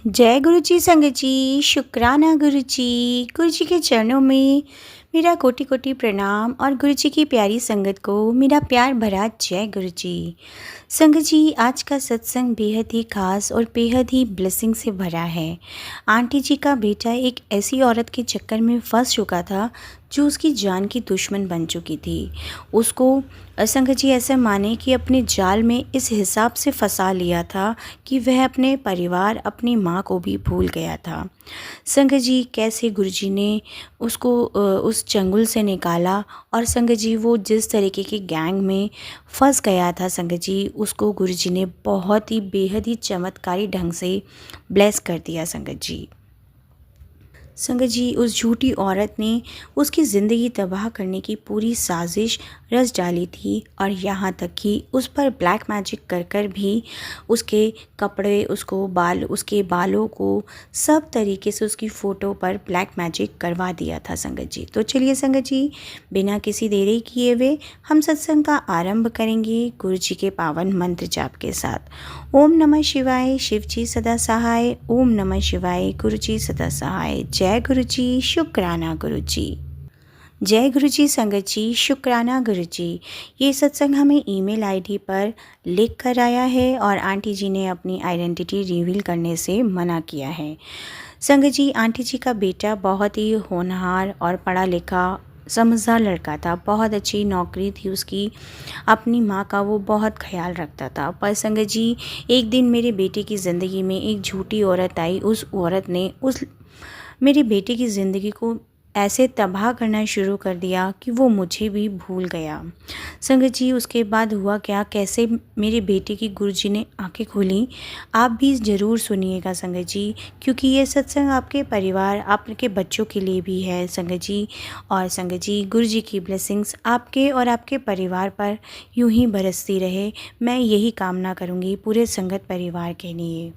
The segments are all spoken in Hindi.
जय गुरु जी संगत जी, शुक्राना गुरु जी के चरणों में मेरा कोटि कोटि प्रणाम और गुरु जी की प्यारी संगत को मेरा प्यार भरा जय गुरु जी। संगत जी, आज का सत्संग बेहद ही खास और बेहद ही ब्लेसिंग से भरा है। आंटी जी का बेटा एक ऐसी औरत के चक्कर में फंस चुका था जो उसकी जान की दुश्मन बन चुकी थी। उसको संगत जी ऐसा माने कि अपने जाल में इस हिसाब से फंसा लिया था कि वह अपने परिवार, अपनी माँ को भी भूल गया था। संगत जी कैसे गुरुजी ने उसको उस चंगुल से निकाला और संगत जी वो जिस तरीके की गैंग में फंस गया था संगत जी, उसको गुरुजी ने बहुत ही बेहद ही चमत्कारी ढंग से ब्लेस कर दिया संगत जी। संगत जी उस झूठी औरत ने उसकी ज़िंदगी तबाह करने की पूरी साजिश रच डाली थी और यहाँ तक कि उस पर ब्लैक मैजिक कर कर भी उसके कपड़े, उसके बालों को सब तरीके से उसकी फ़ोटो पर ब्लैक मैजिक करवा दिया था संगत जी। तो चलिए संगत जी, बिना किसी देरी किए हुए हम सत्संग का आरंभ करेंगे गुरु जी के पावन मंत्र जाप के साथ। ओम नमः शिवाय, शिव जी सदा सहाय। ओम नमः शिवाय, गुरु जी सदा सहाय। जय गुरु जी, शुक्राना गुरु जी। जय गुरु जी संगत जी, शुक्राना गुरु जी। ये सत्संग हमें ईमेल आईडी पर लिख कर आया है और आंटी जी ने अपनी आइडेंटिटी रिवील करने से मना किया है। संगत जी, आंटी जी का बेटा बहुत ही होनहार और पढ़ा लिखा समझदार लड़का था। बहुत अच्छी नौकरी थी उसकी। अपनी माँ का वो बहुत ख्याल रखता था। पर संगत जी, एक दिन मेरे बेटे की ज़िंदगी में एक झूठी औरत आई। उस औरत ने मेरे बेटे की ज़िंदगी को ऐसे तबाह करना शुरू कर दिया कि वो मुझे भी भूल गया। संगत जी उसके बाद हुआ क्या, कैसे मेरे बेटे की गुरुजी ने आंखें खोली, आप भी ज़रूर सुनिएगा संगत जी, क्योंकि ये सत्संग आपके परिवार, आपके बच्चों के लिए भी है संगत जी। और संगत जी गुरुजी की ब्लेसिंग्स आपके और आपके परिवार पर यूं ही बरसती रहे, मैं यही कामना करूँगी पूरे संगत परिवार के लिए।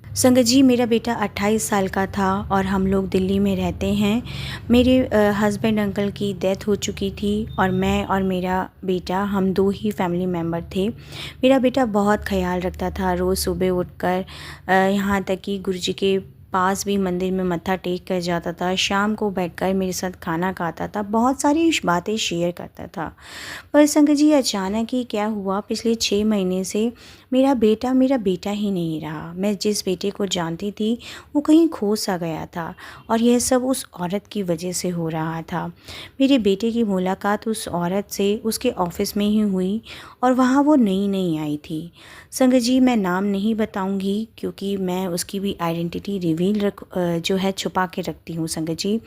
संगत जी मेरा बेटा 28 साल का था और हम लोग दिल्ली में रहते हैं। मेरे हस्बैंड अंकल की डेथ हो चुकी थी और मैं और मेरा बेटा, हम दो ही फैमिली मेम्बर थे। मेरा बेटा बहुत ख्याल रखता था, रोज़ सुबह उठकर यहाँ तक कि गुरुजी के पास भी मंदिर में मत्था टेक कर जाता था। शाम को बैठकर मेरे साथ खाना खाता था, बहुत सारी बातें शेयर करता था। पर संगत जी अचानक ही क्या हुआ, पिछले 6 महीने से मेरा बेटा ही नहीं रहा। मैं जिस बेटे को जानती थी वो कहीं खो सा गया था और यह सब उस औरत की वजह से हो रहा था। मेरे बेटे की मुलाकात उस औरत से उसके ऑफिस में ही हुई और वहाँ वो नई आई थी। संगत जी मैं नाम नहीं बताऊंगी क्योंकि मैं उसकी भी आइडेंटिटी जो है छुपा के रखती हूँ संगत जी।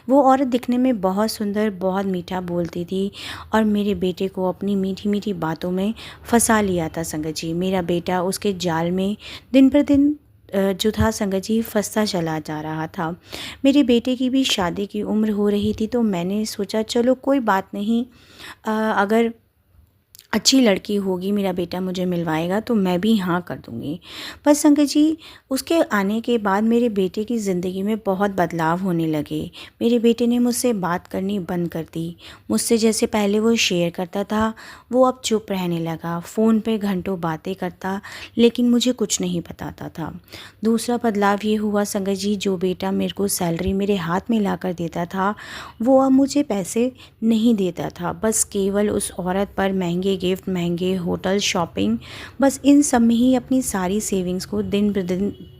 वो औरत दिखने में बहुत सुंदर, बहुत मीठा बोलती थी और मेरे बेटे को अपनी मीठी मीठी बातों में फंसा लिया था संगत जी। मेरा बेटा उसके जाल में दिन पर दिन जो था संगत जी फंसता चला जा रहा था। मेरे बेटे की भी शादी की उम्र हो रही थी, तो मैंने सोचा चलो कोई बात नहीं, अगर अच्छी लड़की होगी मेरा बेटा मुझे मिलवाएगा तो मैं भी हाँ कर दूँगी। पर संगत जी उसके आने के बाद मेरे बेटे की ज़िंदगी में बहुत बदलाव होने लगे। मेरे बेटे ने मुझसे बात करनी बंद कर दी। मुझसे जैसे पहले वो शेयर करता था वो अब चुप रहने लगा। फ़ोन पे घंटों बातें करता लेकिन मुझे कुछ नहीं बताता था। दूसरा बदलाव ये हुआ संगत जी, जो बेटा मेरे को सैलरी मेरे हाथ में ला कर देता था वो अब मुझे पैसे नहीं देता था। बस केवल उस औरत पर महंगे गिफ्ट, महंगे होटल, शॉपिंग, बस इन सब में ही अपनी सारी सेविंग्स को दिन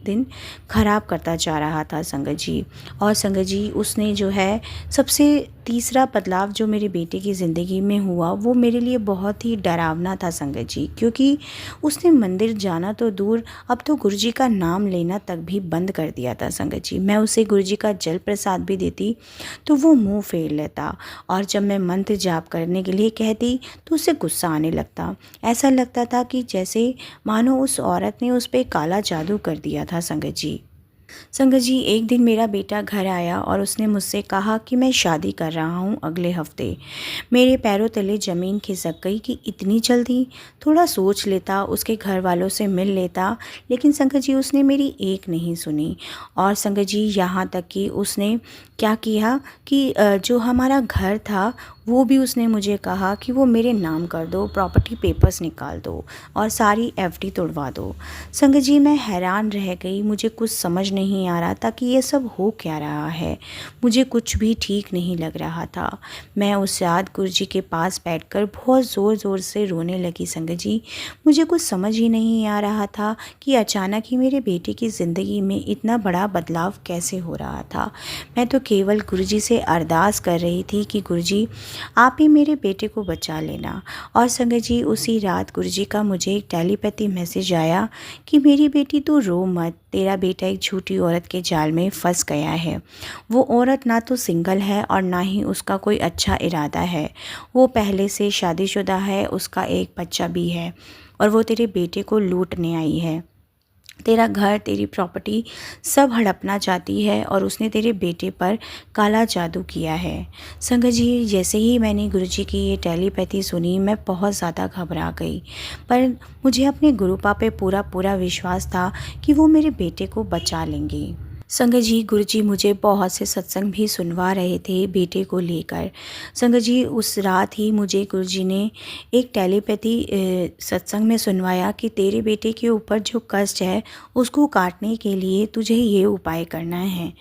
दिन ख़राब करता जा रहा था संगत जी। और संगत जी उसने जो है सबसे तीसरा बदलाव जो मेरे बेटे की ज़िंदगी में हुआ वो मेरे लिए बहुत ही डरावना था संगत जी, क्योंकि उसने मंदिर जाना तो दूर, अब तो गुरुजी का नाम लेना तक भी बंद कर दिया था संगत जी। मैं उसे गुरुजी का जल प्रसाद भी देती तो वो मुंह फेर लेता और जब मैं मंत्र जाप करने के लिए कहती तो उसे गुस्सा आने लगता। ऐसा लगता था कि जैसे मानो उस औरत ने उस पर काला जादू कर दिया था संगत जी। संगत जी एक दिन मेरा बेटा घर आया और उसने मुझसे कहा कि मैं शादी कर रहा हूँ अगले हफ्ते। मेरे पैरों तले ज़मीन खिसक गई कि इतनी जल्दी, थोड़ा सोच लेता, उसके घर वालों से मिल लेता। लेकिन संगत जी उसने मेरी एक नहीं सुनी। और संगत जी यहाँ तक कि उसने क्या किया कि जो हमारा घर था वो भी उसने मुझे कहा कि वो मेरे नाम कर दो, प्रॉपर्टी पेपर्स निकाल दो और सारी एफडी तोड़वा दो। संगत जी, मैं हैरान रह गई, मुझे कुछ समझ नहीं आ रहा था कि ये सब हो क्या रहा है। मुझे कुछ भी ठीक नहीं लग रहा था। मैं उस रात गुरुजी के पास बैठकर बहुत ज़ोर ज़ोर से रोने लगी संगत जी। मुझे कुछ समझ ही नहीं आ रहा था कि अचानक ही मेरे बेटे की ज़िंदगी में इतना बड़ा बदलाव कैसे हो रहा था। मैं तो केवल गुरुजी से अरदास कर रही थी कि गुरुजी, आप ही मेरे बेटे को बचा लेना। और संगत जी, उसी रात गुरुजी का मुझे एक टेलीपैथी मैसेज आया कि मेरी बेटी तू रो मत, तेरा बेटा एक झूठी औरत के जाल में फंस गया है। वो औरत ना तो सिंगल है और ना ही उसका कोई अच्छा इरादा है। वो पहले से शादीशुदा है, उसका एक बच्चा भी है और वो तेरे बेटे को लूटने आई है। तेरा घर, तेरी प्रॉपर्टी सब हड़पना चाहती है और उसने तेरे बेटे पर काला जादू किया है। संगत जी, जैसे ही मैंने गुरुजी की ये टेलीपैथी सुनी, मैं बहुत ज़्यादा घबरा गई। पर मुझे अपने गुरुपा पे पूरा पूरा विश्वास था कि वो मेरे बेटे को बचा लेंगे। संगत जी, गुरुजी मुझे बहुत से सत्संग भी सुनवा रहे थे बेटे को लेकर। संगत जी, उस रात ही मुझे गुरुजी ने एक टेलीपैथी सत्संग में सुनवाया कि तेरे बेटे के ऊपर जो कष्ट है उसको काटने के लिए तुझे ये उपाय करना है।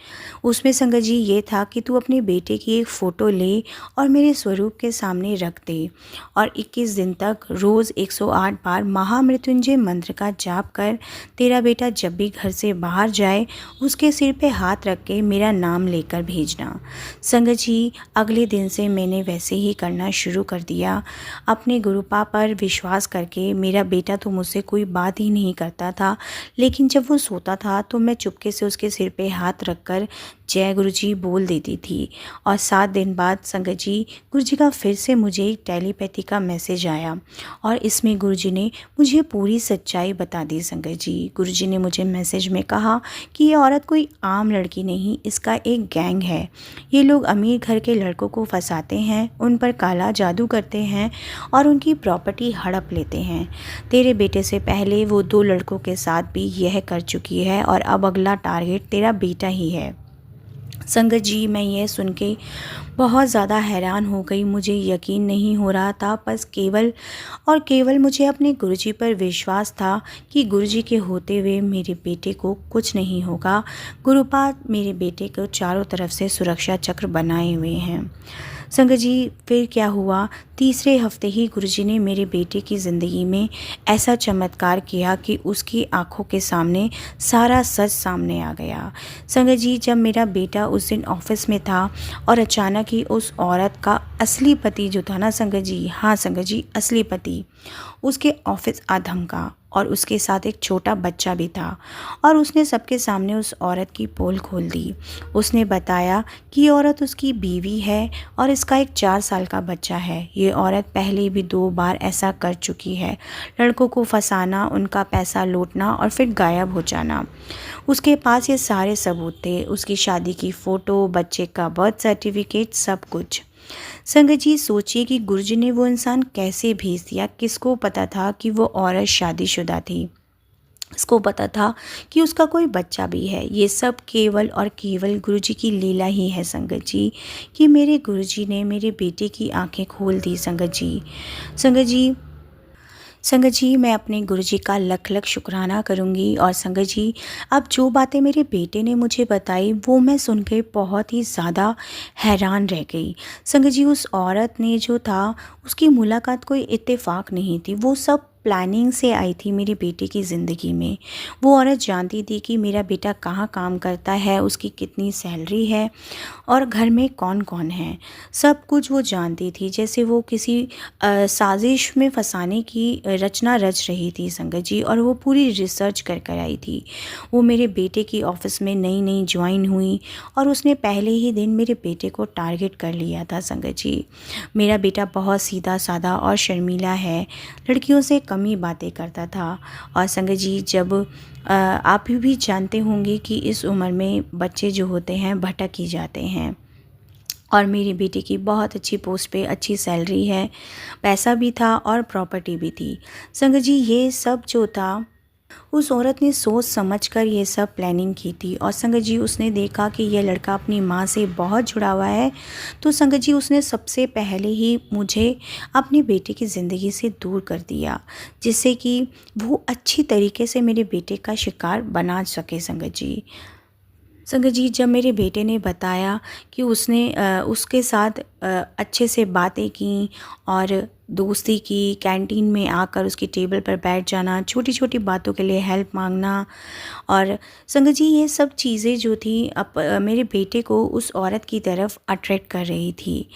उसमें संगत जी ये था कि तू अपने बेटे की एक फ़ोटो ले और मेरे स्वरूप के सामने रख दे और 21 दिन तक रोज़ 108 बार महामृत्युंजय मंत्र का जाप कर। तेरा बेटा जब भी घर से बाहर जाए उसके सिर पे हाथ रख के मेरा नाम लेकर भेजना। संगत जी, अगले दिन से मैंने वैसे ही करना शुरू कर दिया। अपने गुरुपा पर विश्वास करके। मेरा बेटा तो मुझसे कोई बात ही नहीं करता था, लेकिन जब वो सोता था तो मैं चुपके से उसके सिर पे हाथ रखकर जय गुरुजी बोल देती थी। और 7 दिन बाद संगत जी, गुरुजी का फिर से मुझे एक टेलीपैथी का मैसेज आया और इसमें गुरुजी ने मुझे पूरी सच्चाई बता दी। संगत जी, गुरुजी ने मुझे मैसेज में कहा कि ये औरत कोई आम लड़की नहीं, इसका एक गैंग है। ये लोग अमीर घर के लड़कों को फंसाते हैं, उन पर काला जादू करते हैं और उनकी प्रॉपर्टी हड़प लेते हैं। तेरे बेटे से पहले वो 2 लड़कों के साथ भी यह कर चुकी है और अब अगला टारगेट तेरा बेटा ही है। संगत जी, मैं ये सुन के बहुत ज़्यादा हैरान हो गई। मुझे यकीन नहीं हो रहा था, बस केवल और केवल मुझे अपने गुरुजी पर विश्वास था कि गुरुजी के होते हुए मेरे बेटे को कुछ नहीं होगा। गुरुपाद मेरे बेटे को चारों तरफ से सुरक्षा चक्र बनाए हुए हैं। संगत जी, फिर क्या हुआ, तीसरे हफ्ते ही गुरुजी ने मेरे बेटे की ज़िंदगी में ऐसा चमत्कार किया कि उसकी आंखों के सामने सारा सच सामने आ गया। संगत जी, जब मेरा बेटा उस दिन ऑफिस में था और अचानक ही उस औरत का असली पति जो था ना संगत जी, हाँ संगत जी, असली पति उसके ऑफिस आ धमका और उसके साथ एक छोटा बच्चा भी था और उसने सबके सामने उस औरत की पोल खोल दी। उसने बताया कि ये औरत उसकी बीवी है और इसका एक 4 साल का बच्चा है। ये औरत पहले भी 2 बार ऐसा कर चुकी है, लड़कों को फंसाना, उनका पैसा लूटना और फिर गायब हो जाना। उसके पास ये सारे सबूत थे, उसकी शादी की फ़ोटो, बच्चे का बर्थ सर्टिफिकेट, सब कुछ। संगत जी, सोचिए कि गुरुजी ने वो इंसान कैसे भेज दिया। किसको पता था कि वो औरत शादीशुदा थी, इसको पता था कि उसका कोई बच्चा भी है। ये सब केवल और केवल गुरुजी की लीला ही है संगत जी, कि मेरे गुरुजी ने मेरे बेटे की आंखें खोल दी। संगत जी, मैं अपने गुरुजी का लख लख शुक्राना करूंगी। और संगत जी, अब जो बातें मेरे बेटे ने मुझे बताई वो मैं सुन के बहुत ही ज़्यादा हैरान रह गई। संगत जी, उस औरत ने जो था उसकी मुलाकात कोई इत्तेफाक नहीं थी, वो सब प्लानिंग से आई थी मेरे बेटे की ज़िंदगी में। वो औरत जानती थी कि मेरा बेटा कहाँ काम करता है, उसकी कितनी सैलरी है और घर में कौन कौन है, सब कुछ वो जानती थी। जैसे वो किसी साजिश में फंसाने की रचना रच रही थी संगत जी, और वो पूरी रिसर्च कर कर आई थी। वो मेरे बेटे की ऑफिस में नई नई ज्वाइन हुई और उसने पहले ही दिन मेरे बेटे को टारगेट कर लिया था। संगत जी, मेरा बेटा बहुत सीधा साधा और शर्मीला है, लड़कियों से कम ही बातें करता था। और संगत जी, जब आप भी जानते होंगे कि इस उम्र में बच्चे जो होते हैं भटक ही जाते हैं। और मेरे बेटे की बहुत अच्छी पोस्ट पे अच्छी सैलरी है, पैसा भी था और प्रॉपर्टी भी थी। संगत जी, ये सब जो था उस औरत ने सोच समझ कर ये सब प्लानिंग की थी और संगत जी उसने देखा कि यह लड़का अपनी माँ से बहुत जुड़ा हुआ है, तो संगत जी उसने सबसे पहले ही मुझे अपने बेटे की ज़िंदगी से दूर कर दिया, जिससे कि वो अच्छी तरीके से मेरे बेटे का शिकार बना सके। संगत जी जब मेरे बेटे ने बताया कि उसने उसके साथ अच्छे से बातें की और दोस्ती की, कैंटीन में आकर उसकी टेबल पर बैठ जाना, छोटी छोटी बातों के लिए हेल्प मांगना, और संगत जी ये सब चीज़ें जो थी मेरे बेटे को उस औरत की तरफ अट्रैक्ट कर रही थी।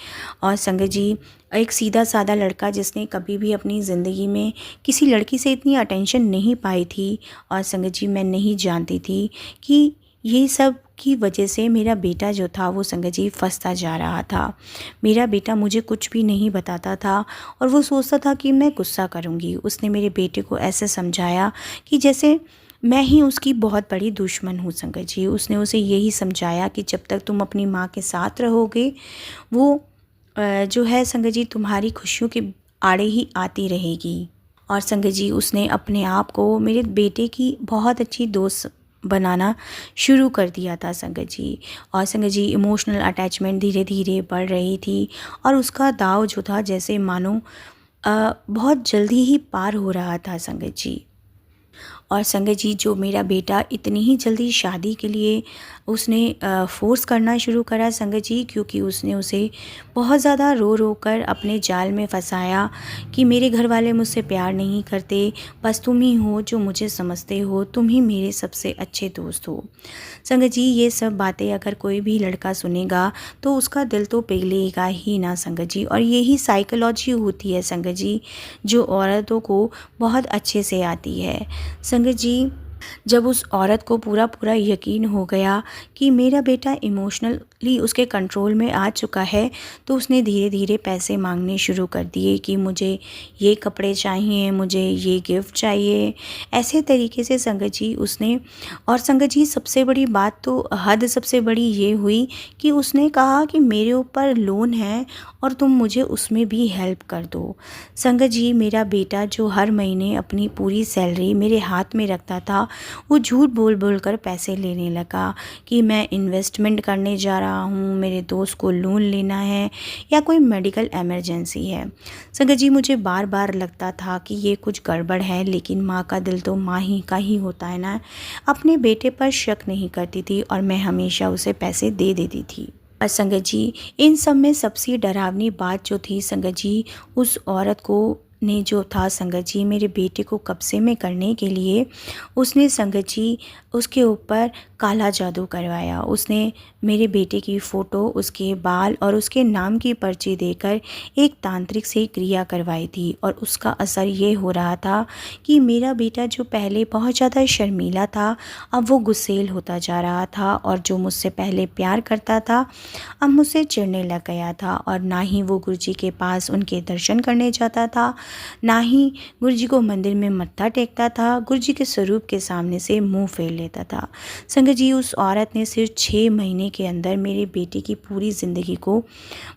और संगत जी एक सीधा साधा लड़का जिसने कभी भी अपनी ज़िंदगी में किसी लड़की से इतनी अटेंशन नहीं पाई थी, और संगत जी मैं नहीं जानती थी कि ये सब की वजह से मेरा बेटा जो था वो संगत जी फंसता जा रहा था। मेरा बेटा मुझे कुछ भी नहीं बताता था और वो सोचता था कि मैं गुस्सा करूँगी। उसने मेरे बेटे को ऐसे समझाया कि जैसे मैं ही उसकी बहुत बड़ी दुश्मन हूँ। संगत जी उसने उसे यही समझाया कि जब तक तुम अपनी माँ के साथ रहोगे, वो जो है संगत जी तुम्हारी खुशियों के आड़े ही आती रहेगी। और संगत जी उसने अपने आप को मेरे बेटे की बहुत अच्छी दोस्त बनाना शुरू कर दिया था संगत जी। और संगत जी इमोशनल अटैचमेंट धीरे धीरे बढ़ रही थी और उसका दाव जो था जैसे मानो बहुत जल्दी ही पार हो रहा था संगत जी। और संगत जी जो मेरा बेटा इतनी ही जल्दी शादी के लिए उसने फ़ोर्स करना शुरू करा संगत जी, क्योंकि उसने उसे बहुत ज़्यादा रो रो कर अपने जाल में फंसाया कि मेरे घर वाले मुझसे प्यार नहीं करते, बस तुम ही हो जो मुझे समझते हो, तुम ही मेरे सबसे अच्छे दोस्त हो। संगत जी ये सब बातें अगर कोई भी लड़का सुनेगा तो उसका दिल तो पिघलेगा ही ना संगत जी। और यही साइकोलॉजी होती है संगत जी, जो औरतों को बहुत अच्छे से आती है। संगत जी जब उस औरत को पूरा पूरा यकीन हो गया कि मेरा बेटा इमोशनली उसके कंट्रोल में आ चुका है, तो उसने धीरे धीरे पैसे मांगने शुरू कर दिए कि मुझे ये कपड़े चाहिए, मुझे ये गिफ्ट चाहिए, ऐसे तरीके से संगत जी उसने। और संगत जी सबसे बड़ी बात तो हद सबसे बड़ी ये हुई कि उसने कहा कि मेरे ऊपर लोन है और तुम मुझे उसमें भी हेल्प कर दो। संगत जी मेरा बेटा जो हर महीने अपनी पूरी सैलरी मेरे हाथ में रखता था, वो झूठ बोल बोल कर पैसे लेने लगा कि मैं इन्वेस्टमेंट करने जा रहा हूँ, मेरे दोस्त को लोन लेना है या कोई मेडिकल इमरजेंसी है। संगत जी मुझे बार बार लगता था कि ये कुछ गड़बड़ है, लेकिन माँ का दिल तो माँ ही का ही होता है ना। अपने बेटे पर शक नहीं करती थी और मैं हमेशा उसे पैसे दे देती थी। और संगत जी इन सब में सबसे डरावनी बात जो थी संगत जी, उस औरत को ने जो था संगत जी मेरे बेटे को कब्जे में करने के लिए उसने संगत जी उसके ऊपर काला जादू करवाया। उसने मेरे बेटे की फ़ोटो, उसके बाल और उसके नाम की पर्ची देकर एक तांत्रिक से क्रिया करवाई थी, और उसका असर ये हो रहा था कि मेरा बेटा जो पहले बहुत ज़्यादा शर्मीला था, अब वो गुस्सेल होता जा रहा था, और जो मुझसे पहले प्यार करता था अब मुझसे चिढ़ने लग गया था। और ना ही वो गुरुजी के पास उनके दर्शन करने जाता था, ना ही गुरुजी को मंदिर में मत्था टेकता था, गुरुजी के स्वरूप के सामने से मुंह फेर लेता था। संगत जी उस औरत ने सिर्फ 6 महीने के अंदर मेरे बेटे की पूरी ज़िंदगी को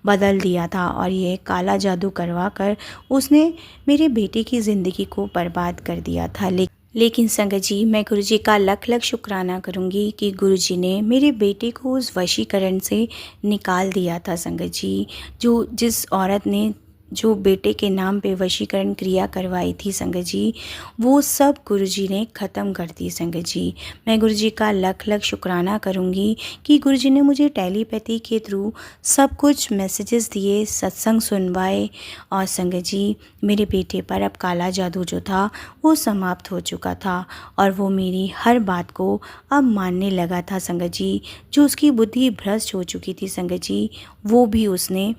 बदल दिया था, और ये काला जादू करवा कर उसने मेरे बेटे की ज़िंदगी को बर्बाद कर दिया था। लेकिन संगत जी मैं गुरुजी का लख लख शुक्राना करूँगी कि गुरुजी ने मेरे बेटे को उस वशीकरण से निकाल दिया था संगत जी। जो जिस औरत ने जो बेटे के नाम पे वशीकरण क्रिया करवाई थी संगत जी, वो सब गुरुजी ने ख़त्म कर दी संगत जी। मैं गुरुजी का लख लख शुक्राना करूँगी कि गुरुजी ने मुझे टेलीपैथी के थ्रू सब कुछ मैसेजेस दिए, सत्संग सुनवाए, और संगत जी मेरे बेटे पर अब काला जादू जो था वो समाप्त हो चुका था, और वो मेरी हर बात को अब मानने लगा था संगत जी। जो उसकी बुद्धि भ्रष्ट हो चुकी थी संगत जी, वो भी उसने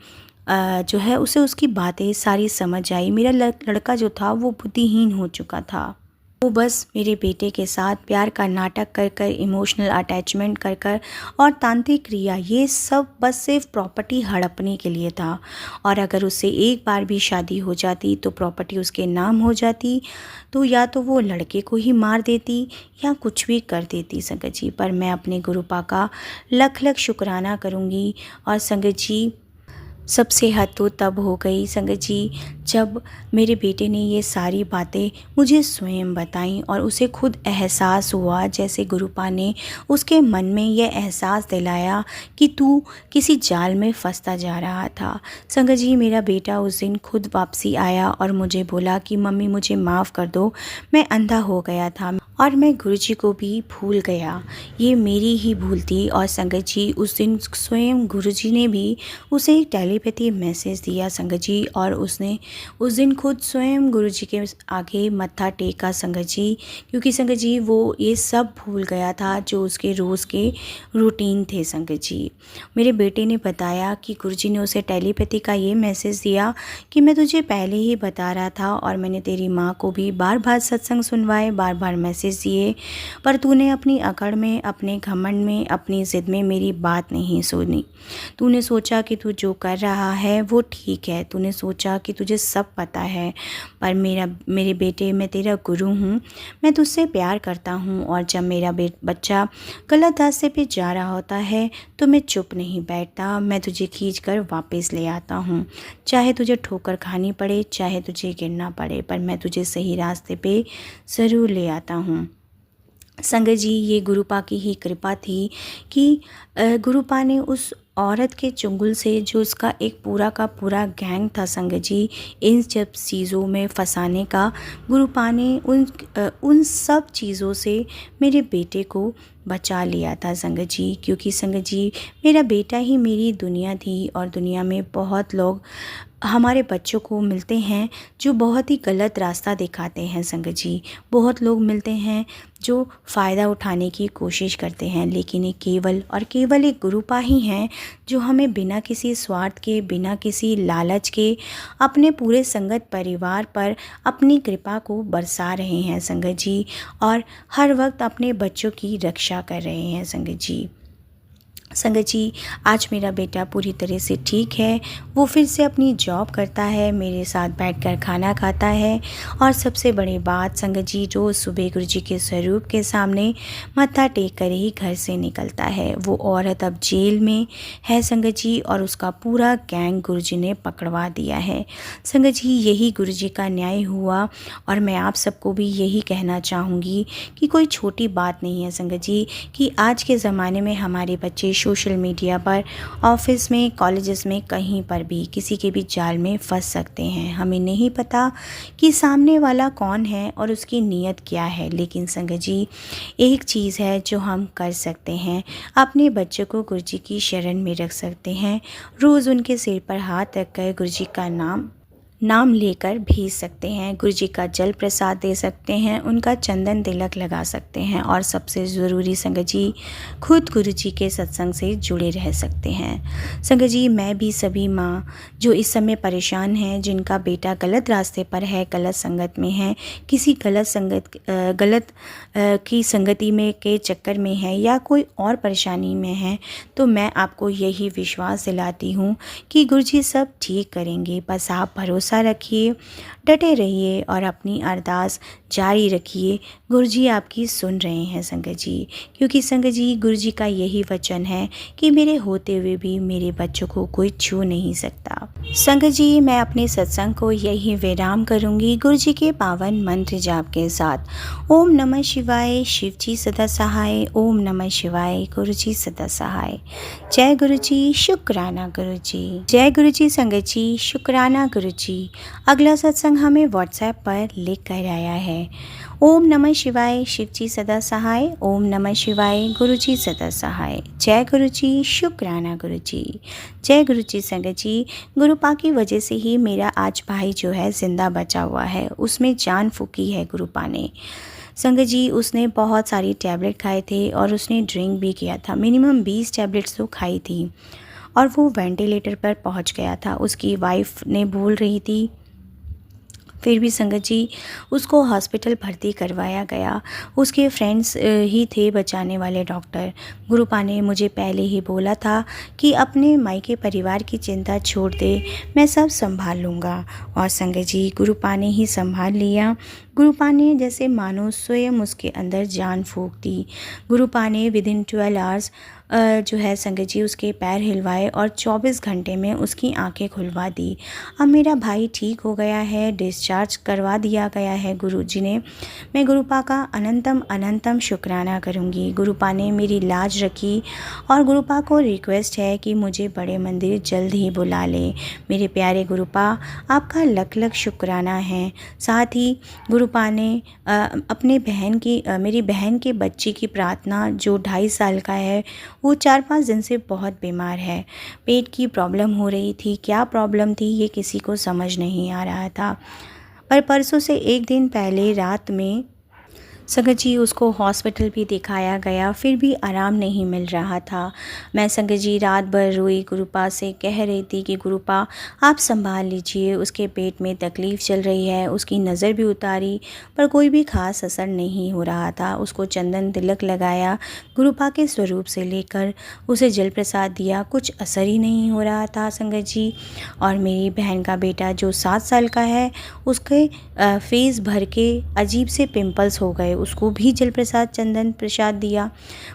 जो है उसे उसकी बातें सारी समझ आई। मेरा लड़का जो था वो बुद्धिहीन हो चुका था, वो बस मेरे बेटे के साथ प्यार का नाटक कर कर, इमोशनल अटैचमेंट कर कर और तांत्रिक क्रिया, ये सब बस सिर्फ प्रॉपर्टी हड़पने के लिए था। और अगर उससे एक बार भी शादी हो जाती तो प्रॉपर्टी उसके नाम हो जाती, तो या तो वो लड़के को ही मार देती या कुछ भी कर देती संगत जी। पर मैं अपने गुरुपा का लख लख शुक्राना करूँगी। और संगत जी सबसे हद तो तब हो गई संगत जी, जब मेरे बेटे ने ये सारी बातें मुझे स्वयं बताईं और उसे खुद एहसास हुआ, जैसे गुरुपा ने उसके मन में यह एहसास दिलाया कि तू किसी जाल में फंसता जा रहा था। संगत जी, मेरा बेटा उस दिन खुद वापसी आया और मुझे बोला कि मम्मी मुझे माफ़ कर दो, मैं अंधा हो गया था और मैं गुरुजी को भी भूल गया। ये मेरी ही भूल थी। और संगत जी, उस दिन स्वयं गुरुजी ने भी उसे एक टेलीपैथी मैसेज दिया संगत जी, और उसने उस दिन खुद स्वयं गुरुजी के आगे मत्था टेका संगत जी, क्योंकि संगत जी वो ये सब भूल गया था जो उसके रोज़ के रूटीन थे संगत जी। मेरे बेटे ने बताया कि गुरुजी ने उसे टेलीपैथी का ये मैसेज दिया कि मैं तुझे पहले ही बता रहा था और मैंने तेरी माँ को भी बार बार सत्संग सुनवाए, बार बार मैसेज दिए, पर तूने अपनी अकड़ में, अपने घमंड में, अपनी ज़िद में मेरी बात नहीं सुनी। तूने सोचा कि तू जो कर रहा है वो ठीक है, तूने सोचा कि तुझे सब पता है, पर मेरे बेटे, मैं तेरा गुरु हूँ, मैं तुझसे प्यार करता हूँ, और जब मेरा बच्चा गलत रास्ते पे जा रहा होता है तो मैं चुप नहीं बैठता, मैं तुझे खींच कर वापस ले आता हूँ। चाहे तुझे ठोकर खानी पड़े, चाहे तुझे गिरना पड़े, पर मैं तुझे सही रास्ते पे ज़रूर ले आता हूँ। संगत जी, ये गुरुपा की ही कृपा थी कि गुरुपा ने उस औरत के चुंगल से, जो उसका एक पूरा का पूरा गैंग था संगत जी, इन सब चीज़ों में फंसाने का, गुरुपा ने उन सब चीज़ों से मेरे बेटे को बचा लिया था संगत जी। क्योंकि संगत जी, मेरा बेटा ही मेरी दुनिया थी, और दुनिया में बहुत लोग हमारे बच्चों को मिलते हैं जो बहुत ही गलत रास्ता दिखाते हैं संगत जी। बहुत लोग मिलते हैं जो फ़ायदा उठाने की कोशिश करते हैं, लेकिन ये केवल और केवल एक गुरुपा ही हैं जो हमें बिना किसी स्वार्थ के, बिना किसी लालच के, अपने पूरे संगत परिवार पर अपनी कृपा को बरसा रहे हैं संगत जी, और हर वक्त अपने बच्चों की रक्षा कर रहे हैं संगत जी। संगत जी, आज मेरा बेटा पूरी तरह से ठीक है, वो फिर से अपनी जॉब करता है, मेरे साथ बैठकर खाना खाता है, और सबसे बड़ी बात संगत जी, जो सुबह गुरुजी के स्वरूप के सामने मत्था टेक कर ही घर से निकलता है। वो औरत अब जेल में है संगत जी, और उसका पूरा गैंग गुरुजी ने पकड़वा दिया है। संगत जी, यही गुरुजी का न्याय हुआ, और मैं आप सबको भी यही कहना चाहूँगी कि कोई छोटी बात नहीं है संगत जी, कि आज के ज़माने में हमारे बच्चे सोशल मीडिया पर, ऑफिस में, कॉलेजेस में, कहीं पर भी किसी के भी जाल में फंस सकते हैं। हमें नहीं पता कि सामने वाला कौन है और उसकी नीयत क्या है, लेकिन संगत जी, एक चीज़ है जो हम कर सकते हैं, अपने बच्चों को गुरुजी की शरण में रख सकते हैं। रोज़ उनके सिर पर हाथ रखकर गुरुजी का नाम लेकर भेज सकते हैं, गुरुजी का जल प्रसाद दे सकते हैं, उनका चंदन तिलक लगा सकते हैं, और सबसे ज़रूरी संगत जी, खुद गुरुजी के सत्संग से जुड़े रह सकते हैं। संगत जी, मैं भी सभी माँ जो इस समय परेशान हैं, जिनका बेटा गलत रास्ते पर है, गलत संगत में है, किसी गलत की संगति में के चक्कर में है, या कोई और परेशानी में है, तो मैं आपको यही विश्वास दिलाती हूँ कि गुरुजी सब ठीक करेंगे। बस आप भरोसा रखिए, डटे रहिए, और अपनी अरदास जारी रखिए। गुरुजी आपकी सुन रहे हैं संगत जी, क्योंकि संगत जी, गुरुजी का यही वचन है कि मेरे होते हुए भी मेरे बच्चों को कोई छू नहीं सकता। संगत जी, मैं अपने सत्संग को यही विराम करूंगी गुरुजी के पावन मंत्र जाप के साथ। ओम नमः शिवाय, शिव जी सदा सहाय। ओम नमः शिवाय, गुरुजी सदा सहाय। जय गुरुजी, शुक्राना गुरुजी। जय गुरुजी संगत जी, शुक्राना गुरुजी। अगला सत्संग हमें व्हाट्सएप पर लिख कर आया है। ओम नमः शिवाय, शिव जी सदा सहाय। ओम नमः शिवाय, गुरुजी सदा सहाय। जय गुरुजी, शुक्राना गुरुजी। जय गुरुजी संगत जी, गुरुपा की वजह से ही मेरा आज भाई जो है ज़िंदा बचा हुआ है, उसमें जान फूकी है गुरुपा ने। संगत जी, उसने बहुत सारी टैबलेट खाए थे और उसने ड्रिंक भी किया था, मिनिमम 20 टैबलेट्स तो खाई थी, और वो वेंटिलेटर पर पहुंच गया था। उसकी वाइफ ने बोल रही थी, फिर भी संगत जी उसको हॉस्पिटल भर्ती करवाया गया। उसके फ्रेंड्स ही थे बचाने वाले डॉक्टर। गुरुपा ने मुझे पहले ही बोला था कि अपने मायके परिवार की चिंता छोड़ दे, मैं सब संभाल लूँगा। और संगत जी, गुरुपा ने ही संभाल लिया। गुरुपा ने जैसे मानो स्वयं उसके अंदर जान फूँक दी। गुरुपा ने विदिन 12 आवर्स जो है संगत जी उसके पैर हिलवाए और 24 घंटे में उसकी आंखें खुलवा दी। अब मेरा भाई ठीक हो गया है, डिस्चार्ज करवा दिया गया है गुरुजी ने। मैं गुरुपा का अनंतम अनंतम शुक्राना करूँगी। गुरुपा ने मेरी लाज रखी और गुरुपा को रिक्वेस्ट है कि मुझे बड़े मंदिर जल्द ही बुला ले। मेरे प्यारे गुरुपा, आपका लख लख शुक्राना है। साथ ही गुरुपा ने अपने मेरी बहन के बच्चे की प्रार्थना, जो 2.5 साल का है, वो 4-5 दिन से बहुत बीमार है। पेट की प्रॉब्लम हो रही थी, क्या प्रॉब्लम थी ये किसी को समझ नहीं आ रहा था। पर परसों से 1 दिन पहले रात में संगत जी उसको हॉस्पिटल भी दिखाया गया, फिर भी आराम नहीं मिल रहा था। मैं संगत जी रात भर रोई, गुरुपा से कह रही थी कि गुरुपा आप संभाल लीजिए, उसके पेट में तकलीफ़ चल रही है। उसकी नज़र भी उतारी पर कोई भी ख़ास असर नहीं हो रहा था। उसको चंदन तिलक लगाया, गुरुपा के स्वरूप से लेकर उसे जल प्रसाद दिया, कुछ असर ही नहीं हो रहा था संगत जी। और मेरी बहन का बेटा जो 7 साल का है, उसके फेस भर के अजीब से पिंपल्स हो गए, उसको भी जल प्रसाद चंदन प्रसाद दिया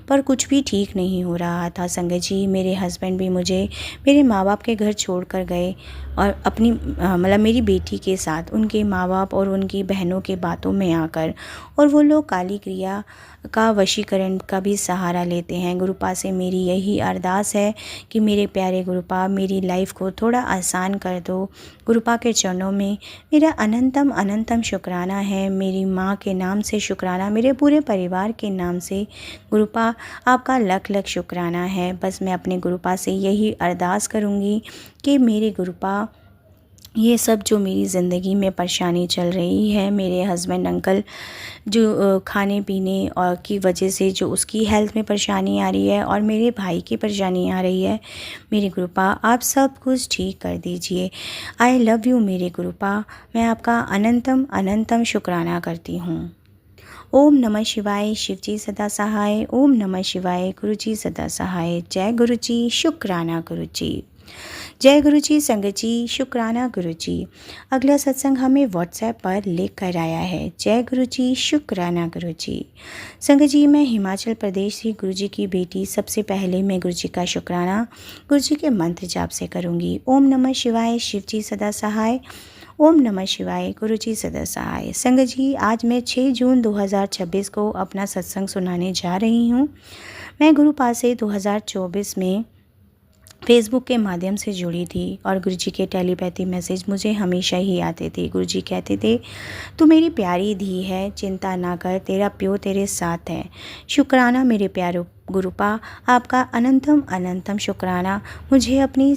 पर कुछ भी ठीक नहीं हो रहा था संगत जी। मेरे हस्बैंड भी मुझे मेरे माँ बाप के घर छोड़कर गए और अपनी मतलब मेरी बेटी के साथ उनके माँ बाप और उनकी बहनों के बातों में आकर, और वो लोग काली क्रिया का वशीकरण का भी सहारा लेते हैं। गुरुपा से मेरी यही अरदास है कि मेरे प्यारे गुरुपा मेरी लाइफ को थोड़ा आसान कर दो। गुरुपा के चरणों में मेरा अनंतम अनंतम शुक्राना है। मेरी माँ के नाम से शुक्राना, मेरे पूरे परिवार के नाम से गुरुपा आपका लख लख शुक्राना है। बस मैं अपने गुरुपा से यही अरदास करूँगी कि मेरे गुरुपा ये सब जो मेरी ज़िंदगी में परेशानी चल रही है, मेरे हस्बैंड अंकल जो खाने पीने और की वजह से जो उसकी हेल्थ में परेशानी आ रही है और मेरे भाई की परेशानी आ रही है, मेरे गुरुपा आप सब कुछ ठीक कर दीजिए। आई लव यू मेरे गुरुपा, मैं आपका अनंतम अनंतम शुक्राना करती हूँ। ओम नमः शिवाय, शिवजी सदा सहाय। ओम नमः शिवाय, गुरुजी सदा सहाय। जय गुरुजी, शुक्राना गुरुजी। जय गुरुजी, संगत जी, शुक्राना गुरुजी। अगला सत्संग हमें व्हाट्सएप पर लेकर आया है। जय गुरुजी, शुक्राना गुरुजी। संगत जी, मैं हिमाचल प्रदेश से गुरुजी की बेटी। सबसे पहले मैं गुरुजी का शुक्राना गुरुजी के मंत्र जाप से करूँगी। ओम नमः शिवाय, शिवजी सदा सहाय। ओम नमः शिवाय, गुरुजी सदा सहाय। संगत जी, आज मैं 6 जून 2026 को अपना सत्संग सुनाने जा रही हूँ। मैं गुरुपा से 2024 में फेसबुक के माध्यम से जुड़ी थी और गुरुजी के टेलीपैथी मैसेज मुझे हमेशा ही आते थे। गुरुजी कहते थे, तू मेरी प्यारी धी है, चिंता ना कर, तेरा प्यो तेरे साथ है। शुक्राना मेरे प्यारे गुरुपा, आपका अनंतम अनंतम शुक्राना मुझे अपनी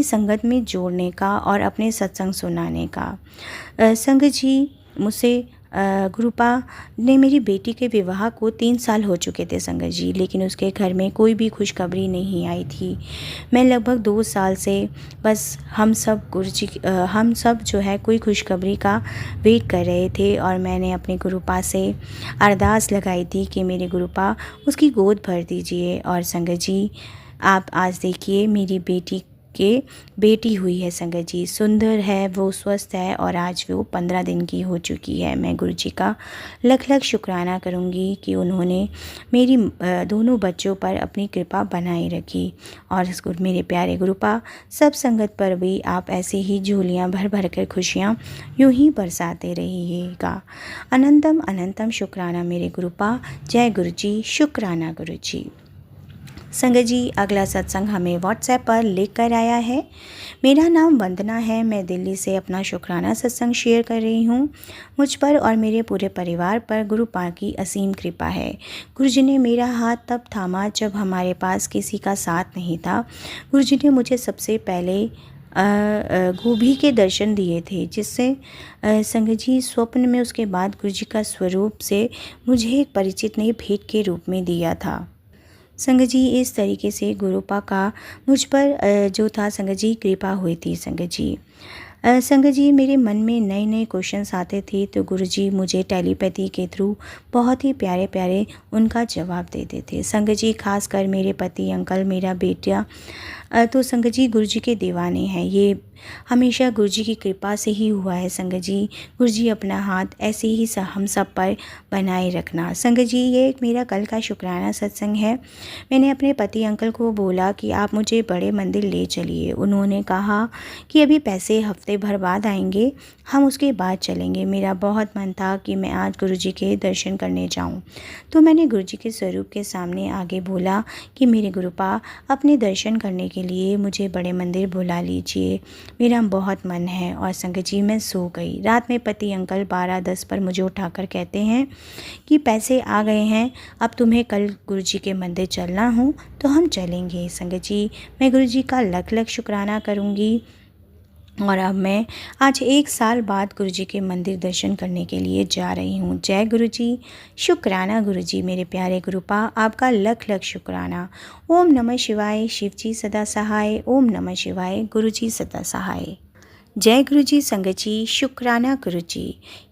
संगत में जोड़ने का और अपने सत्संग सुनाने का। संगत जी, मुझसे गुरुपा ने मेरी बेटी के विवाह को 3 साल हो चुके थे संगत जी, लेकिन उसके घर में कोई भी खुशखबरी नहीं आई थी। मैं लगभग 2 साल से बस हम सब जो है कोई खुशखबरी का वेट कर रहे थे और मैंने अपने गुरुपा से अरदास लगाई थी कि मेरे गुरुपा उसकी गोद भर दीजिए। और संगत जी, आप आज देखिए मेरी बेटी हुई है संगत जी, सुंदर है, वो स्वस्थ है और आज वो 15 दिन की हो चुकी है। मैं गुरुजी का लख लख शुक्राना करूँगी कि उन्होंने मेरी दोनों बच्चों पर अपनी कृपा बनाए रखी। और मेरे प्यारे गुरुपा, सब संगत पर भी आप ऐसे ही झोलियाँ भर भर कर खुशियाँ यूँ ही बरसाते रहिएगा। अनंतम अनंतम शुक्राना मेरे गुरुपा। जय गुरुजी, शुक्राना गुरुजी। संगत जी, अगला सत्संग हमें व्हाट्सएप पर लेकर आया है। मेरा नाम वंदना है, मैं दिल्ली से अपना शुक्राना सत्संग शेयर कर रही हूँ। मुझ पर और मेरे पूरे परिवार पर गुरुपा की असीम कृपा है। गुरुजी ने मेरा हाथ तब थामा जब हमारे पास किसी का साथ नहीं था। गुरुजी ने मुझे सबसे पहले गोभी के दर्शन दिए थे, जिससे संगत जी स्वप्न में उसके बाद गुरुजी का स्वरूप से मुझे एक परिचित नई भेंट के रूप में दिया था। संगत जी, इस तरीके से गुरुपा का मुझ पर जो था संगत जी कृपा हुई थी। संगत जी, मेरे मन में नए नए क्वेश्चंस आते थे तो गुरुजी मुझे टेलीपैथी के थ्रू बहुत ही प्यारे प्यारे उनका जवाब देते थे। संगत जी, खासकर मेरे पति अंकल, मेरा बेटा तो संगत जी गुरु जी के दीवाने हैं। ये हमेशा गुरु जी की कृपा से ही हुआ है संगत जी। गुरु जी अपना हाथ ऐसे ही हम सब पर बनाए रखना। संगत जी ये एक मेरा कल का शुक्राना सत्संग है। मैंने अपने पति अंकल को बोला कि आप मुझे बड़े मंदिर ले चलिए। उन्होंने कहा कि अभी पैसे हफ्ते भर बाद आएंगे, हम उसके बाद चलेंगे। मेरा बहुत मन था कि मैं आज गुरु जी के दर्शन करने जाऊं। तो मैंने गुरु जी के स्वरूप के सामने आगे बोला कि मेरे गुरुपा अपने दर्शन करने के लिए मुझे बड़े मंदिर बुला लीजिए, मेरा बहुत मन है। और संगत जी मैं सो गई। रात में पति अंकल 12:10 पर मुझे उठाकर कहते हैं कि पैसे आ गए हैं, अब तुम्हें कल गुरु जी के मंदिर चलना हो तो हम चलेंगे। संगत जी मैं गुरु जी का लख लख शुक्राना करूँगी। और अब मैं आज 1 साल बाद गुरु जी के मंदिर दर्शन करने के लिए जा रही हूँ। जय गुरु जी। शुक्राना गुरु जी। मेरे प्यारे गुरुपा आपका लख लख शुक्राना। ओम नमः शिवाय। शिव जी सदा सहाय। ओम नमः शिवाय। गुरु जी सदा सहाय। जय गुरु जी। संगत जी शुक्राना गुरु जी।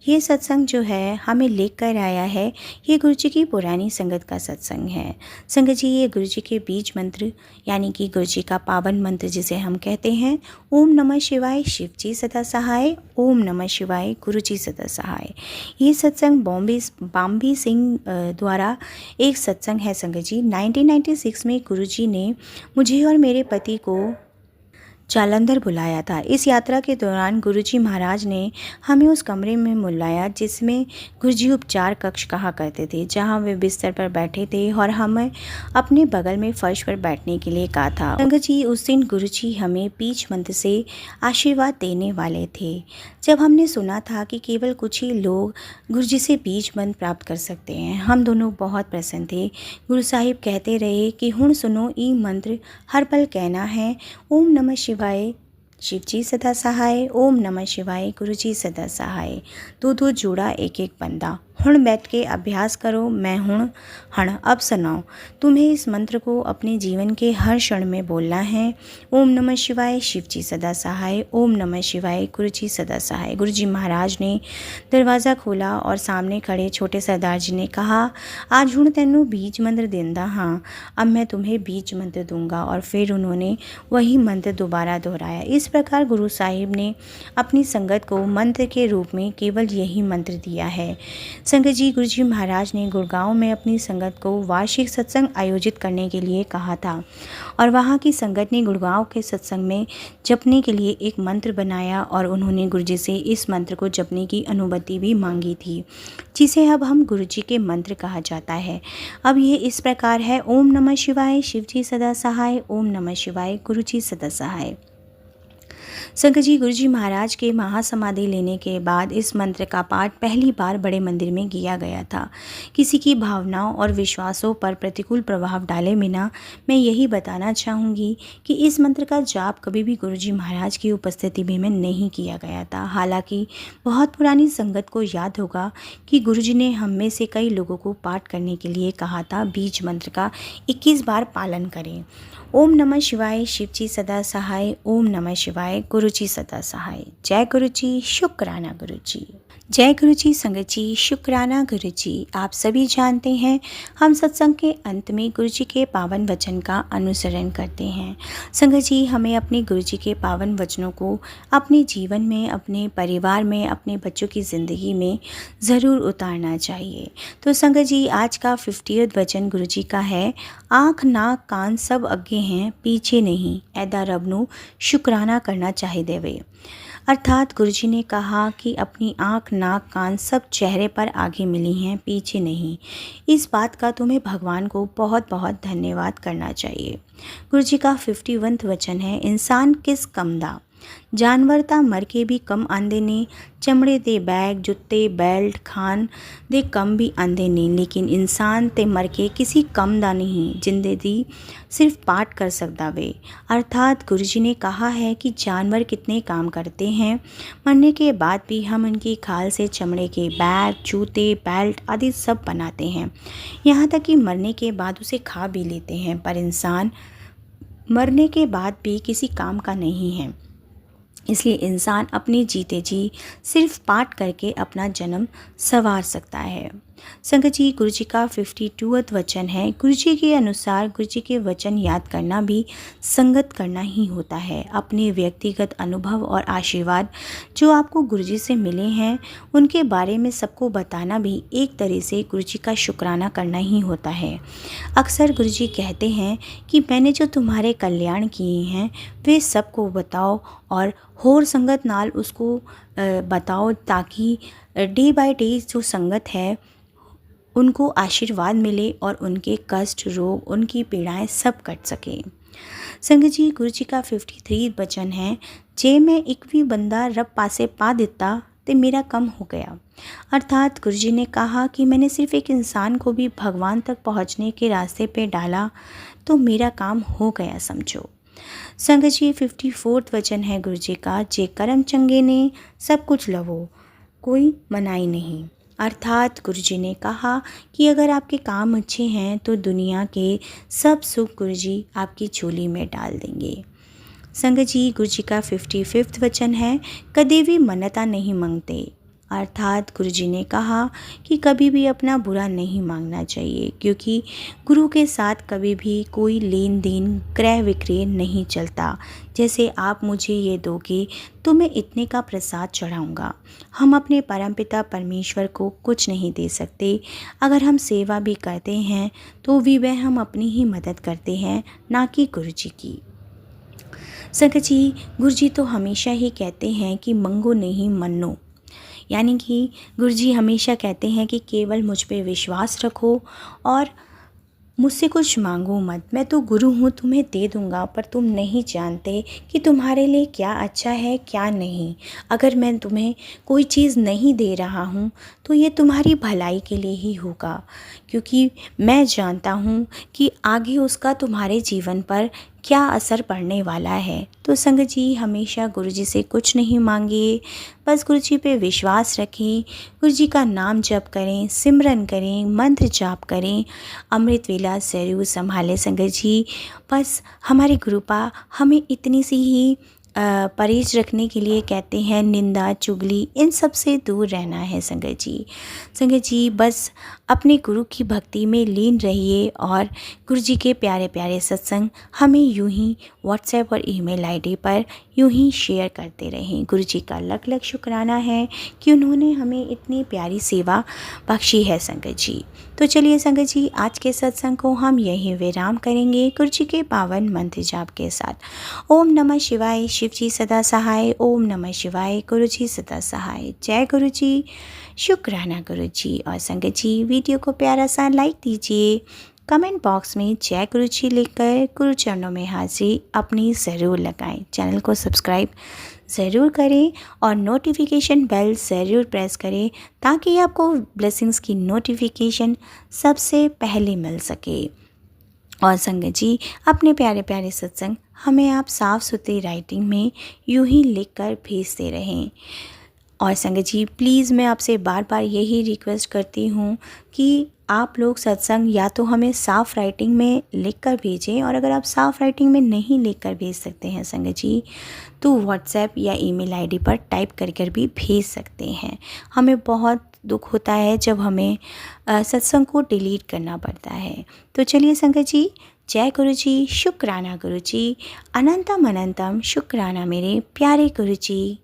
ये सत्संग जो है हमें लेकर आया है, ये गुरु जी की पुरानी संगत का सत्संग है। संगत जी ये गुरु जी के बीज मंत्र यानी कि गुरु जी का पावन मंत्र जिसे हम कहते हैं ओम नमः शिवाय। शिव जी सदा सहाय। ओम नमः शिवाय। गुरु जी सदा सहाय। ये सत्संग बॉम्बे सिंह द्वारा एक सत्संग है संगत जी। 1996 में गुरु जी ने मुझे और मेरे पति को जालंधर बुलाया था। इस यात्रा के दौरान गुरुजी महाराज ने हमें उस कमरे में बुलाया जिसमें गुरुजी उपचार कक्ष कहा करते थे, जहां वे बिस्तर पर बैठे थे और हमें अपने बगल में फर्श पर बैठने के लिए कहा था। संगत जी उस दिन गुरुजी हमें बीज मंत्र से आशीर्वाद देने वाले थे। जब हमने सुना था कि केवल कुछ ही लोग गुरुजी से बीज मंत्र प्राप्त कर सकते हैं, हम दोनों बहुत प्रसन्न थे। गुरु साहिब कहते रहे कि हुण सुनो ई मंत्र हर पल कहना है। ओम नमः शिवाय। शिव जी सदा सहाय। ओम नमः शिवाय। गुरु जी सदा सहाय। दो दो जोड़ा एक एक बंदा। हुण बैठ के अभ्यास करो, मैं हुण हण अब सुनाओ। तुम्हें इस मंत्र को अपने जीवन के हर क्षण में बोलना है। ओम नमः शिवाय। शिव जी सदा सहाय। ओम नमः शिवाय। गुरु जी सदा सहाय। गुरु जी महाराज ने दरवाज़ा खोला और सामने खड़े छोटे सरदार जी ने कहा, आज हुण तैनू बीज मंत्र देंदा हाँ, अब मैं तुम्हें बीज मंत्र दूंगा। और फिर उन्होंने वही मंत्र दोबारा दोहराया। इस प्रकार गुरु साहिब ने अपनी संगत को मंत्र के रूप में केवल यही मंत्र दिया है। संगत जी गुरु जी महाराज ने गुड़गांव में अपनी संगत को वार्षिक सत्संग आयोजित करने के लिए कहा था और वहाँ की संगत ने गुड़गांव के सत्संग में जपने के लिए एक मंत्र बनाया और उन्होंने गुरु जी से इस मंत्र को जपने की अनुमति भी मांगी थी, जिसे अब हम गुरु जी के मंत्र कहा जाता है। अब ये इस प्रकार है। ओम नमः शिवाय। शिव जी सदा सहाय। ओम नमः शिवाय। गुरु जी सदा सहाय। संगत जी गुरु जी महाराज के महासमाधि लेने के बाद इस मंत्र का पाठ पहली बार बड़े मंदिर में किया गया था। किसी की भावनाओं और विश्वासों पर प्रतिकूल प्रभाव डाले बिना मैं यही बताना चाहूँगी कि इस मंत्र का जाप कभी भी गुरु जी महाराज की उपस्थिति में नहीं किया गया था। हालांकि बहुत पुरानी संगत को याद होगा कि गुरु जी ने हम में से कई लोगों को पाठ करने के लिए कहा था बीज मंत्र का 21 बार पालन करें। ओम नमः शिवाय। शिव जी सदा सहाय। ओम नमः शिवाय। गुरु जी सदा सहाय। जय गुरु जी। शुक्राना गुरु जी। जय गुरु जी। संगत जी शुक्राना गुरु जी। आप सभी जानते हैं हम सत्संग के अंत में गुरु जी के पावन वचन का अनुसरण करते हैं। संगत जी हमें अपने गुरु जी के पावन वचनों को अपने जीवन में, अपने परिवार में, अपने बच्चों की ज़िंदगी में ज़रूर उतारना चाहिए। तो संगत जी आज का 50वां वचन गुरु जी का है, आँख नाक कान सब अगे हैं पीछे नहीं, ऐदा रब नू शुक्राना करना चाहिए वे। अर्थात गुरु जी ने कहा कि अपनी आँख नाक कान सब चेहरे पर आगे मिली हैं, पीछे नहीं। इस बात का तुम्हें भगवान को बहुत बहुत धन्यवाद करना चाहिए। गुरु जी का 51वां वचन है, इंसान किस कम दा, जानवर ਤਾਂ मर के भी कम आंदे ने, चमड़े दे बैग जुत्ते बेल्ट खान दे कम भी आंदे ने, लेकिन इंसान ते मर के किसी कम दा नहीं, जिंदे दी सिर्फ पाठ कर सकता वे। अर्थात गुरु जी ने कहा है कि जानवर कितने काम करते हैं, मरने के बाद भी हम उनकी खाल से चमड़े के बैग जूते बेल्ट आदि सब बनाते हैं, यहाँ तक कि मरने के बाद उसे खा भी लेते हैं। पर इंसान मरने के बाद भी किसी काम का नहीं है, इसलिए इंसान अपने जीते जी सिर्फ पाठ करके अपना जन्म संवार सकता है। संगत जी, गुरु जी का 52वां वचन है। गुरु जी के अनुसार गुरु जी के वचन याद करना भी संगत करना ही होता है। अपने व्यक्तिगत अनुभव और आशीर्वाद जो आपको गुरु जी से मिले हैं उनके बारे में सबको बताना भी एक तरह से गुरु जी का शुक्राना करना ही होता है। अक्सर गुरु जी कहते हैं कि मैंने जो तुम्हारे कल्याण किए हैं वे सबको बताओ और होर संगत नाल उसको बताओ, ताकि डे बाय डे जो संगत है उनको आशीर्वाद मिले और उनके कष्ट, रोग, उनकी पीड़ाएं सब कट सके। संगत जी, गुरु जी का 53 वचन है, जे मैं एक भी बंदा रब पासे पा दिता तो मेरा कम हो गया। अर्थात गुरु जी ने कहा कि मैंने सिर्फ एक इंसान को भी भगवान तक पहुंचने के रास्ते पे डाला तो मेरा काम हो गया समझो। संगत जी, 54 वचन है गुरु जी का, जे करम चंगे ने सब कुछ लवो कोई मनाई नहीं। अर्थात गुरु जी ने कहा कि अगर आपके काम अच्छे हैं तो दुनिया के सब सुख गुरु जी आपकी झोली में डाल देंगे। संगत जी, गुरु जी का 55वां वचन है, कभी भी मन्नता नहीं मांगते। अर्थात गुरु जी ने कहा कि कभी भी अपना बुरा नहीं मांगना चाहिए, क्योंकि गुरु के साथ कभी भी कोई लेन देन, क्रय विक्रय नहीं चलता। जैसे आप मुझे ये दोगे तो मैं इतने का प्रसाद चढ़ाऊँगा। हम अपने परमपिता परमेश्वर को कुछ नहीं दे सकते। अगर हम सेवा भी करते हैं तो भी वह हम अपनी ही मदद करते हैं, ना कि गुरु जी की। संगत जी, गुरु जी तो हमेशा ही कहते हैं कि मंगो नहीं मन्नो, यानी कि गुरु जी हमेशा कहते हैं कि केवल मुझ पे विश्वास रखो और मुझसे कुछ मांगो मत। मैं तो गुरु हूँ, तुम्हें दे दूँगा, पर तुम नहीं जानते कि तुम्हारे लिए क्या अच्छा है क्या नहीं। अगर मैं तुम्हें कोई चीज़ नहीं दे रहा हूँ तो ये तुम्हारी भलाई के लिए ही होगा, क्योंकि मैं जानता हूँ कि आगे उसका तुम्हारे जीवन पर क्या असर पड़ने वाला है। तो संगत जी, हमेशा गुरु जी से कुछ नहीं मांगिए, बस गुरु जी पे विश्वास रखें, गुरु जी का नाम जप करें, सिमरन करें, मंत्र जाप करें, अमृत वेला ज़रूर संभालें। संगत जी, बस हमारे गुरुपा हमें इतनी सी ही परहेज रखने के लिए कहते हैं, निंदा चुगली इन सब से दूर रहना है। संगत जी बस अपने गुरु की भक्ति में लीन रहिए और गुरु जी के प्यारे प्यारे सत्संग हमें यूं ही व्हाट्सएप और ईमेल आईडी पर यूं ही शेयर करते रहें। गुरु जी का लख लख शुक्राना है कि उन्होंने हमें इतनी प्यारी सेवा बख्शी है। संगत जी, तो चलिए संगत जी, आज के सत्संग को हम यहीं विराम करेंगे गुरु जी के पावन मंत्र जाप के साथ। ओम नमः शिवाय, शिव जी सदा सहाय। ओम नमः शिवाय, गुरु जी सदा सहाय। जय गुरु जी, शुक्राना गुरु जी। और संगत जी, वीडियो को प्यारा सा लाइक दीजिए, कमेंट बॉक्स में जय गुरु जी लिखकर गुरु चरणों में हाजिरी अपनी ज़रूर लगाएं। चैनल को सब्सक्राइब ज़रूर करें और नोटिफिकेशन बेल ज़रूर प्रेस करें, ताकि आपको ब्लेसिंग्स की नोटिफिकेशन सबसे पहले मिल सके। और संगत जी, अपने प्यारे प्यारे सत्संग हमें आप साफ़ सुथरी राइटिंग में यूं ही लिख कर भेजते रहें। और संगत जी, प्लीज़ मैं आपसे बार बार यही रिक्वेस्ट करती हूँ कि आप लोग सत्संग या तो हमें साफ़ राइटिंग में लिख कर भेजें, और अगर आप साफ़ राइटिंग में नहीं लिख कर भेज सकते हैं संगत जी, तो व्हाट्सएप या ईमेल आईडी पर टाइप कर भी भेज सकते हैं। हमें बहुत दुख होता है जब हमें सत्संग को डिलीट करना पड़ता है। तो चलिए संगत जी, जय गुरु जी, शुक्राना गुरु जी, अनंतम अनंतम शुक्राना मेरे प्यारे गुरु जी।